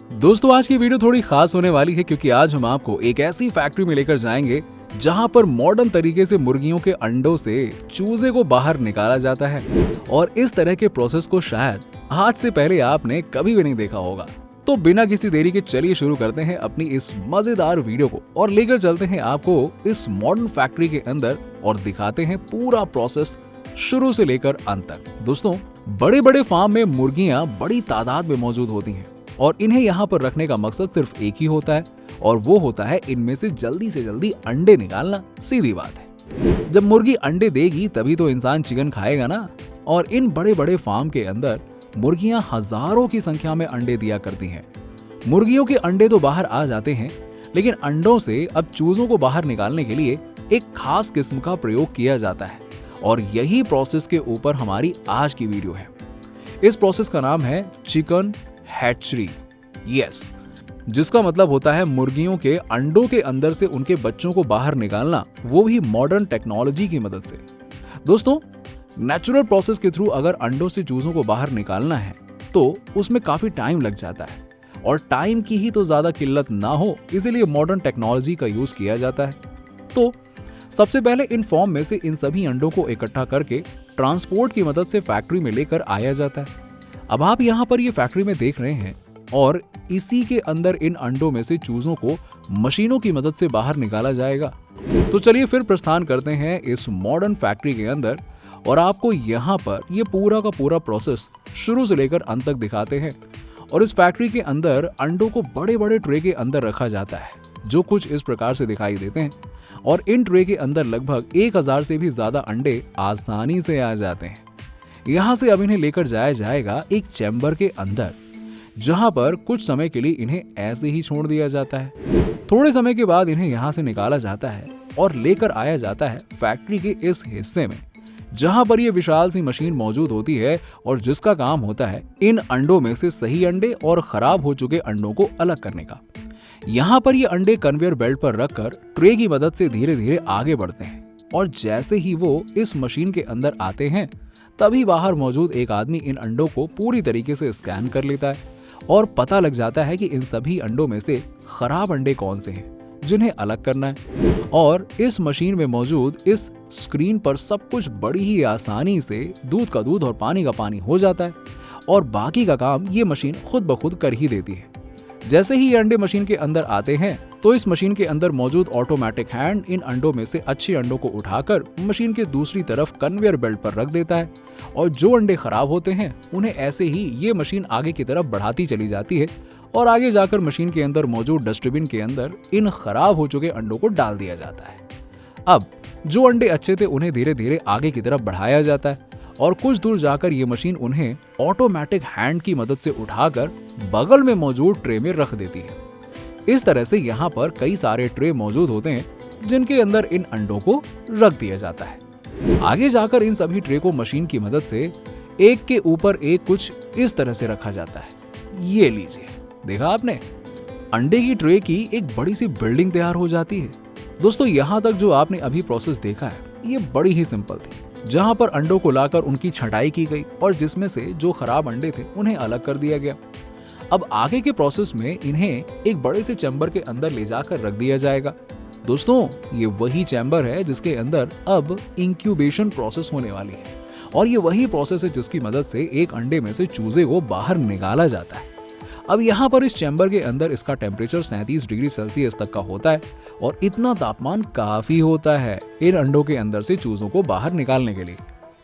दोस्तों आज की वीडियो थोड़ी खास होने वाली है क्योंकि आज हम आपको एक ऐसी फैक्ट्री में लेकर जाएंगे जहां पर मॉडर्न तरीके से मुर्गियों के अंडों से चूजे को बाहर निकाला जाता है और इस तरह के प्रोसेस को शायद आज से पहले आपने कभी भी नहीं देखा होगा। तो बिना किसी देरी के चलिए शुरू करते हैं अपनी इस मजेदार वीडियो को और लेकर चलते हैं आपको इस मॉडर्न फैक्ट्री के अंदर और दिखाते हैं पूरा प्रोसेस शुरू से लेकर अंत तक। दोस्तों बड़े बड़े फार्म में मुर्गियां बड़ी तादाद में मौजूद होती हैं और इन्हें यहाँ पर रखने का मकसद सिर्फ एक ही होता है और वो होता है इनमें से जल्दी अंडे निकालना। सीधी बात है, जब मुर्गी अंडे देगी तभी तो इंसान चिकन खाएगा ना। और इन बड़े बड़े फार्म के अंदर मुर्गियां हजारों की संख्या में अंडे दिया करती हैं। मुर्गियों के अंडे तो बाहर आ जाते हैं लेकिन अंडों से अब चूजों को बाहर निकालने के लिए एक खास किस्म का प्रयोग किया जाता है और यही प्रोसेस के ऊपर हमारी आज की वीडियो है। इस प्रोसेस का नाम है चिकन हैचरी, यस, जिसका मतलब होता है मुर्गियों के अंडों के अंदर से उनके बच्चों को बाहर निकालना, वो भी मॉडर्न टेक्नोलॉजी की मदद से। दोस्तों नेचुरल प्रोसेस के थ्रू अगर अंडों से चूजों को बाहर निकालना है तो उसमें काफी टाइम लग जाता है और टाइम की ही तो ज्यादा किल्लत ना हो, इसीलिए मॉडर्न टेक्नोलॉजी का यूज किया जाता है। तो सबसे पहले इन फॉर्म में से इन सभी अंडों को इकट्ठा करके ट्रांसपोर्ट की मदद से फैक्ट्री में लेकर आया जाता है। अब आप यहाँ पर ये फैक्ट्री में देख रहे हैं और इसी के अंदर इन अंडों में से चूजों को मशीनों की मदद से बाहर निकाला जाएगा। तो चलिए फिर प्रस्थान करते हैं इस मॉडर्न फैक्ट्री के अंदर और आपको यहाँ पर ये पूरा का पूरा प्रोसेस शुरू से लेकर अंत तक दिखाते हैं। और इस फैक्ट्री के अंदर अंडों को बड़े बड़े ट्रे के अंदर रखा जाता है जो कुछ इस प्रकार से दिखाई देते हैं और इन ट्रे के अंदर लगभग 1000 से भी ज्यादा अंडे आसानी से आ जाते हैं। यहाँ से अब इन्हें लेकर जाया जाएगा एक चैम्बर के अंदर जहां पर कुछ समय के लिए इन्हें ऐसे ही छोड़ दिया जाता है। थोड़े समय के बाद इन्हें यहाँ से निकाला जाता है और लेकर आया जाता है फैक्ट्री के इस हिस्से में जहां पर यह विशाल सी मशीन मौजूद होती है और जिसका काम होता है इन अंडों में से सही अंडे और खराब हो चुके अंडों को अलग करने का। यहाँ पर ये अंडे कन्वेयर बेल्ट पर रखकर ट्रे की मदद से धीरे धीरे आगे बढ़ते हैं और जैसे ही वो इस मशीन के अंदर आते हैं तभी बाहर मौजूद एक आदमी इन अंडों को पूरी तरीके से स्कैन कर लेता है और पता लग जाता है कि इन सभी अंडों में से खराब अंडे कौन से हैं जिन्हें अलग करना है। और इस मशीन में मौजूद इस स्क्रीन पर सब कुछ बड़ी ही आसानी से दूध का दूध और पानी का पानी हो जाता है और बाकी का काम ये मशीन खुद ब खुद कर ही देती है। जैसे ही ये अंडे मशीन के अंदर आते हैं तो इस मशीन के अंदर मौजूद ऑटोमेटिक हैंड इन अंडों में से अच्छे अंडों को उठाकर मशीन के दूसरी तरफ कन्वेयर बेल्ट पर रख देता है और जो अंडे खराब होते हैं उन्हें ऐसे ही ये मशीन आगे की तरफ बढ़ाती चली जाती है और आगे जाकर मशीन के अंदर मौजूद डस्टबिन के अंदर इन खराब हो चुके अंडों को डाल दिया जाता है। अब जो अंडे अच्छे थे उन्हें धीरे धीरे आगे की तरफ बढ़ाया जाता है और कुछ दूर जाकर ये मशीन उन्हें ऑटोमेटिक हैंड की मदद से उठाकर बगल में मौजूद ट्रे में रख देती है। इस तरह से यहाँ पर कई सारे ट्रे मौजूद होते हैं जिनके अंदर इन अंडों को रख दिया जाता है। आगे जाकर इन सभी ट्रे को मशीन की मदद से एक के ऊपर एक कुछ इस तरह से रखा जाता है। ये लीजिए, देखा आपने, अंडे की ट्रे की एक बड़ी सी बिल्डिंग तैयार हो जाती है। दोस्तों यहाँ तक जो आपने अभी प्रोसेस देखा है ये बड़ी ही सिंपल थी, जहाँ पर अंडों को लाकर उनकी छटाई की गई और जिसमें से जो खराब अंडे थे उन्हें अलग कर दिया गया। अब आगे के प्रोसेस में इन्हें एक बड़े से चैम्बर के अंदर ले जाकर रख दिया जाएगा। दोस्तों ये वही चैम्बर है जिसके अंदर अब इंक्यूबेशन प्रोसेस होने वाली है और ये वही प्रोसेस है जिसकी मदद से एक अंडे में से चूजे को बाहर निकाला जाता है। अब यहाँ पर इस चैम्बर के अंदर इसका टेम्परेचर 37 डिग्री सेल्सियस तक का होता है और इतना तापमान काफी होता है इन अंडों के अंदर से चूजों को बाहर निकालने के लिए।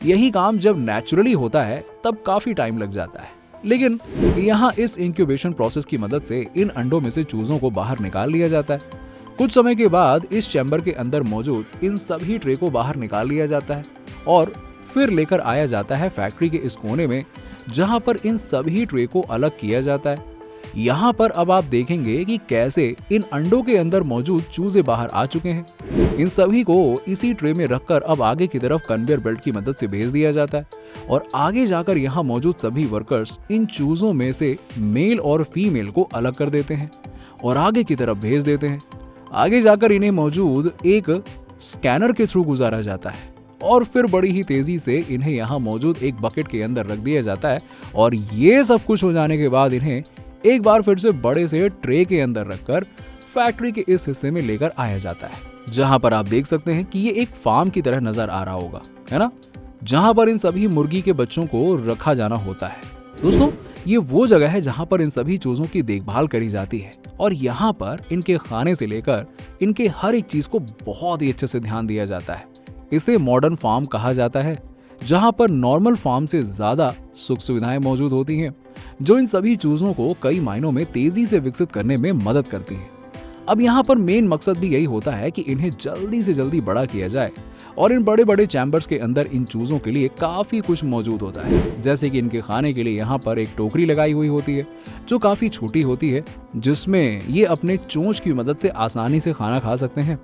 यही काम जब नेचुरली होता है तब काफी टाइम लग जाता है, लेकिन यहाँ इस इंक्यूबेशन प्रोसेस की मदद से इन अंडों में से चूजों को बाहर निकाल लिया जाता है। कुछ समय के बाद इस चैम्बर के अंदर मौजूद इन सभी ट्रे को बाहर निकाल लिया जाता है और फिर लेकर आया जाता है फैक्ट्री के इस कोने में जहां पर इन सभी ट्रे को अलग किया जाता है। यहाँ पर अब आप देखेंगे कि कैसे इन अंडों के अंदर मौजूद चूजे बाहर आ चुके हैं। इन सभी को इसी ट्रे में रखकर अब आगे की तरफ कन्वेयर बेल्ट की मदद से भेज दिया जाता है और आगे जाकर यहाँ मौजूद सभी वर्कर्स इन चूजों में से मेल और फीमेल को अलग कर देते हैं और आगे की तरफ भेज देते हैं। आगे जाकर इन्हें मौजूद एक स्कैनर के थ्रू गुजारा जाता है और फिर बड़ी ही तेजी से इन्हें यहाँ मौजूद एक बकेट के अंदर रख दिया जाता है और ये सब कुछ हो जाने के बाद इन्हें एक बार फिर से बड़े से ट्रे के अंदर रखकर फैक्ट्री के इस हिस्से में लेकर आया जाता है, जहां पर आप देख सकते हैं कि ये एक फार्म की तरह नजर आ रहा होगा, है ना, जहां पर इन सभी मुर्गी के बच्चों को रखा जाना होता है। दोस्तों, ये वो जगह है जहां पर इन सभी चूजों की देखभाल करी जाती है और यहाँ पर इनके खाने से लेकर इनके हर एक चीज को बहुत ही अच्छे से ध्यान दिया जाता है। इसे मॉडर्न फार्म कहा जाता है, जहां पर नॉर्मल फार्म से ज्यादा सुख सुविधाएं मौजूद होती हैं, जो इन सभी चूजों को कई मायनों में तेजी से विकसित करने में मदद करती हैं। अब यहाँ पर मेन मकसद भी यही होता है कि इन्हें जल्दी से जल्दी बड़ा किया जाए और इन बड़े बड़े चैम्बर्स के अंदर इन चूजों के लिए काफी कुछ मौजूद होता है, जैसे कि इनके खाने के लिए यहाँ पर एक टोकरी लगाई हुई होती है जो काफी छोटी होती है, जिसमें ये अपने चोंच की मदद से आसानी से खाना खा सकते हैं।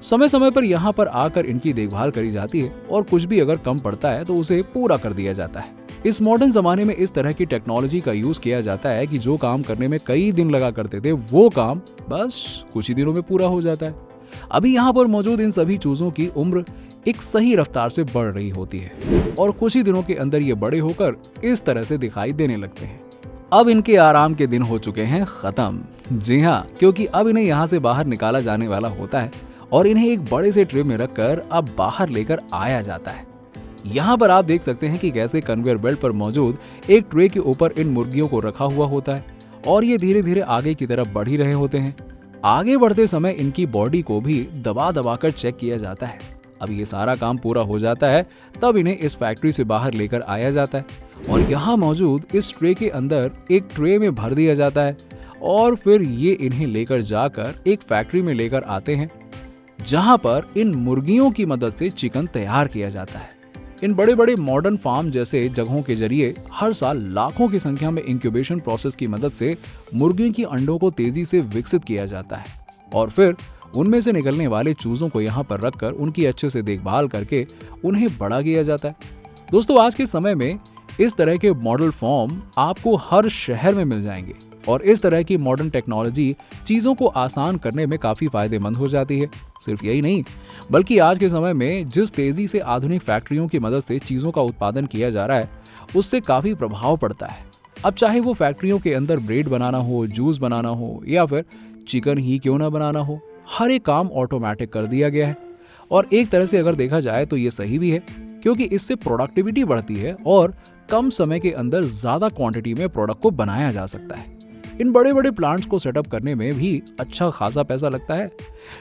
समय समय पर यहाँ पर आकर इनकी देखभाल करी जाती है और कुछ भी अगर कम पड़ता है तो उसे पूरा कर दिया जाता है। इस मॉडर्न जमाने में इस तरह की टेक्नोलॉजी का यूज किया जाता है कि जो काम करने में कई दिन लगा करते थे वो काम बस कुछ ही दिनों में पूरा हो जाता है। अभी यहाँ पर मौजूद इन सभी चूजों की उम्र एक सही रफ्तार से बढ़ रही होती है और कुछ ही दिनों के अंदर ये बड़े होकर इस तरह से दिखाई देने लगते हैं। अब इनके आराम के दिन हो चुके हैं खत्म। जी हाँ, क्योंकि अब इन्हें यहाँ से बाहर निकाला जाने वाला होता है और इन्हें एक बड़े से ट्रे में रखकर अब बाहर लेकर आया जाता है। यहाँ पर आप देख सकते हैं कि कैसे कन्वेयर बेल्ट पर मौजूद एक ट्रे के ऊपर इन मुर्गियों को रखा हुआ होता है और ये धीरे धीरे आगे की तरफ बढ़ ही रहे होते हैं। आगे बढ़ते समय इनकी बॉडी को भी दबा दबा कर चेक किया जाता है। अब ये सारा काम पूरा हो जाता है, तब इन्हें इस फैक्ट्री से बाहर लेकर आया जाता है और यहाँ मौजूद इस ट्रे के अंदर एक ट्रे में भर दिया जाता है और फिर ये इन्हें लेकर जाकर एक फैक्ट्री में लेकर आते हैं, जहां पर इन मुर्गियों की मदद से चिकन तैयार किया जाता है। इन बड़े बड़े मॉडर्न फार्म जैसे जगहों के जरिए हर साल लाखों की संख्या में इंक्यूबेशन प्रोसेस की मदद से मुर्गियों की अंडों को तेजी से विकसित किया जाता है और फिर उनमें से निकलने वाले चूजों को यहाँ पर रखकर उनकी अच्छे से देखभाल करके उन्हें बड़ा किया जाता है। दोस्तों, आज के समय में इस तरह के मॉडल फार्म आपको हर शहर में मिल जाएंगे और इस तरह की मॉडर्न टेक्नोलॉजी चीज़ों को आसान करने में काफ़ी फायदेमंद हो जाती है। सिर्फ यही नहीं, बल्कि आज के समय में जिस तेज़ी से आधुनिक फैक्ट्रियों की मदद से चीज़ों का उत्पादन किया जा रहा है, उससे काफ़ी प्रभाव पड़ता है। अब चाहे वो फैक्ट्रियों के अंदर ब्रेड बनाना हो, जूस बनाना हो या फिर चिकन ही क्यों ना बनाना हो, हर एक काम ऑटोमेटिक कर दिया गया है। और एक तरह से अगर देखा जाए तो ये सही भी है, क्योंकि इससे प्रोडक्टिविटी बढ़ती है और कम समय के अंदर ज़्यादा क्वांटिटी में प्रोडक्ट को बनाया जा सकता है। इन बड़े बड़े प्लांट्स को सेटअप करने में भी अच्छा खासा पैसा लगता है,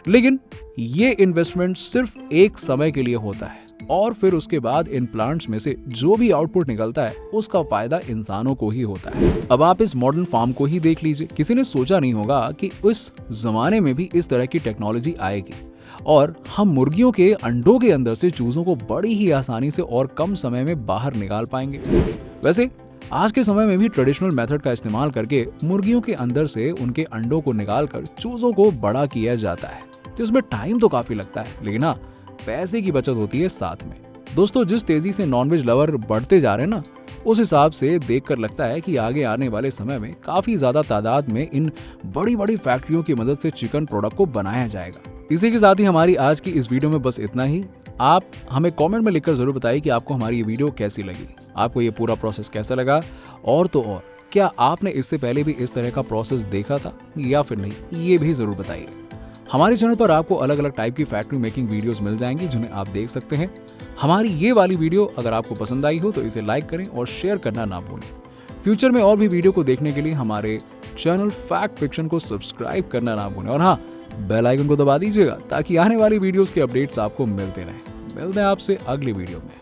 लेकिन ये इन्वेस्टमेंट सिर्फ एक समय के लिए होता है और फिर उसके बाद इन प्लांट्स में से जो भी आउटपुट निकलता है उसका फायदा इंसानों को ही होता है। अब आप इस मॉडर्न फार्म को ही देख लीजिए। किसी ने सोचा नहीं होगा कि उस जमाने में भी इस तरह की टेक्नोलॉजी आएगी और हम मुर्गियों के अंडों के अंदर से चूजों को बड़ी ही आसानी से और कम समय में बाहर निकाल पाएंगे। वैसे आज के समय में भी ट्रेडिशनल मेथड का इस्तेमाल करके मुर्गियों के अंदर से उनके अंडों को निकालकर चूजों को बड़ा किया जाता है, जिसमें टाइम तो काफी लगता है, लेकिन हाँ, पैसे की बचत होती है साथ में। दोस्तों, जिस तेजी से नॉनवेज लवर बढ़ते जा रहे हैं ना, उस हिसाब से देखकर लगता है कि आगे आने वाले समय में काफी ज्यादा तादाद में इन बड़ी बड़ी फैक्ट्रियों की मदद से चिकन प्रोडक्ट को बनाया जाएगा। इसी के साथ ही हमारी आज की इस वीडियो में बस इतना ही। आप हमें कमेंट में लिखकर जरूर बताइए कि आपको हमारी ये वीडियो कैसी लगी, आपको ये पूरा प्रोसेस कैसा लगा, और तो और क्या आपने इससे पहले भी इस तरह का प्रोसेस देखा था या फिर नहीं, ये भी जरूर बताइए। हमारे चैनल पर आपको अलग अलग टाइप की फैक्ट्री मेकिंग वीडियोस मिल जाएंगी जिन्हें आप देख सकते हैं। हमारी ये वाली वीडियो अगर आपको पसंद आई हो तो इसे लाइक करें और शेयर करना ना भूलें। फ्यूचर में और भी वीडियो को देखने के लिए हमारे चैनल फैक्ट फिक्शन को सब्सक्राइब करना ना भूलें और हाँ, बेल आइकन को दबा दीजिएगा ताकि आने वाली वीडियोस के अपडेट्स आपको मिलते रहें। मिलते हैं आपसे अगली वीडियो में।